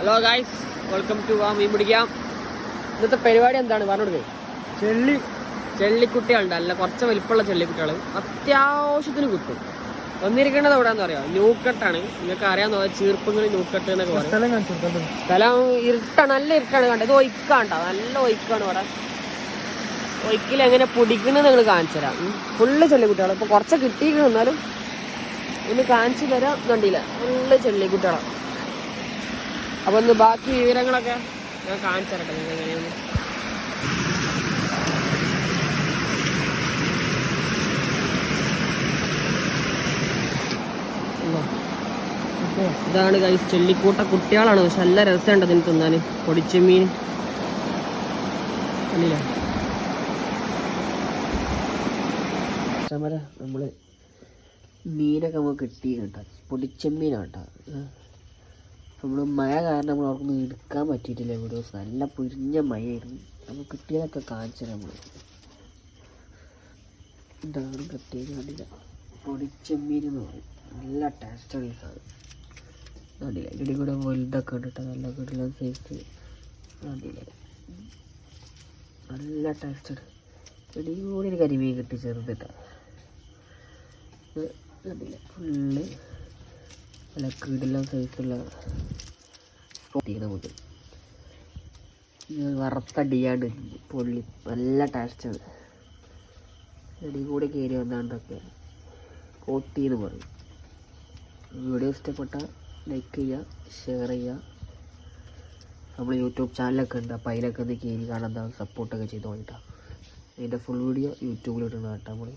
Hello guys, welcome to മീൻ പിടിക്കാം. ഇന്നത്തെ പരിപാടി എന്താണ് പറഞ്ഞോടുക്കേ? ചെള്ളിക്കുട്ടികളുണ്ട്, അല്ല കുറച്ച് വലിപ്പമുള്ള ചെള്ളിക്കുട്ടികൾ അത്യാവശ്യത്തിന് കിട്ടും. വന്നിരിക്കേണ്ടത് എവിടെയാണെന്ന് അറിയാം, ന്യൂക്കട്ടാണ്. നിങ്ങൾക്ക് അറിയാൻ ചീർപ്പുകൾ ന്യൂക്കട്ട് എന്നൊക്കെ പറയും. സ്ഥലം ഇരുട്ടാണ്, നല്ല ഇരുട്ടാണ്. കണ്ടത് ഇത് ഒയ്ക്കാണ്ടോ, നല്ല ഒയ്ക്കാണ് ഇവിടെ. ഒയ്ക്കിൽ എങ്ങനെ പൊടിക്കുന്നത് നിങ്ങൾ കാണിച്ചു തരാം. ഫുള്ള് ചെള്ളിക്കുട്ടികൾ. ഇപ്പോൾ കുറച്ച് കിട്ടിയിരിക്കണം, എന്നാലും ഒന്ന് കാണിച്ചു തരാം. കണ്ടില്ല, ഫുള്ള് ചെള്ളിക്കുട്ടികളാണ്. അപ്പോൾ ഒന്ന് ബാക്കി വിവരങ്ങളൊക്കെ ഞാൻ കാണിച്ചു തരട്ടെ നിങ്ങൾ എങ്ങനെയാണ്. ഇതാണ് ഗൈസ് ചെള്ളിക്കൂട്ട കുട്ടികളാണ്, പക്ഷെ നല്ല രസമുണ്ട് അതിന് തിന്നാൻ. പൊടിച്ചെമ്മീൻ അല്ലേ നമ്മള് മീനൊക്കെ നമുക്ക് കിട്ടി കേട്ടോ. പൊടിച്ചെമ്മീനാട്ടോ. നമ്മൾ മഴ കാരണം നമ്മൾ അവർക്കൊന്നും എടുക്കാൻ പറ്റിയിട്ടില്ല വീഡിയോസ്. നല്ല പൊരിഞ്ഞ മഴയായിരുന്നു. നമുക്ക് കിട്ടിയതൊക്കെ കാണിച്ചു നമ്മൾ. ഇതാണ് പ്രത്യേക കണ്ടില്ല, പൊടിച്ചെമ്മീൻ എന്ന് പറയും. നല്ല ടേസ്റ്റാണ് ഈ സാധനം. കണ്ടില്ല, ഇതിൻ്റെ കൂടെ വലുതൊക്കെ ഉണ്ട് കേട്ടോ. നല്ല കിട്ടുന്ന സൈസ് കണ്ടില്ല, നല്ല ടേസ്റ്റാണ്. ഇതിൻ്റെ കൂടെ ഒരു കരിമീൻ കിട്ടി ചെറുതിട്ടാ. കണ്ടില്ല, ഫുള്ള് നല്ല കിടിലൻ സൈസുള്ള നമുക്ക് വറുത്തടിയാണ്ട് പൊള്ളി നല്ല ടേസ്റ്റാണ്. ഇടി കൂടെ കയറി വന്നാണ്ടൊക്കെ കോട്ടി എന്ന് പറയും. വീഡിയോ ഇഷ്ടപ്പെട്ടാൽ ലൈക്ക് ചെയ്യുക, ഷെയർ ചെയ്യുക. നമ്മൾ യൂട്യൂബ് ചാനലൊക്കെ ഉണ്ട്, അപ്പോൾ അതിലൊക്കെ ഒന്ന് കയറി കാണാൻ സപ്പോർട്ടൊക്കെ ചെയ്ത് പോയിട്ടാണ്. അതിൻ്റെ ഫുൾ വീഡിയോ യൂട്യൂബിലിടുന്ന കേട്ടോ നമ്മൾ.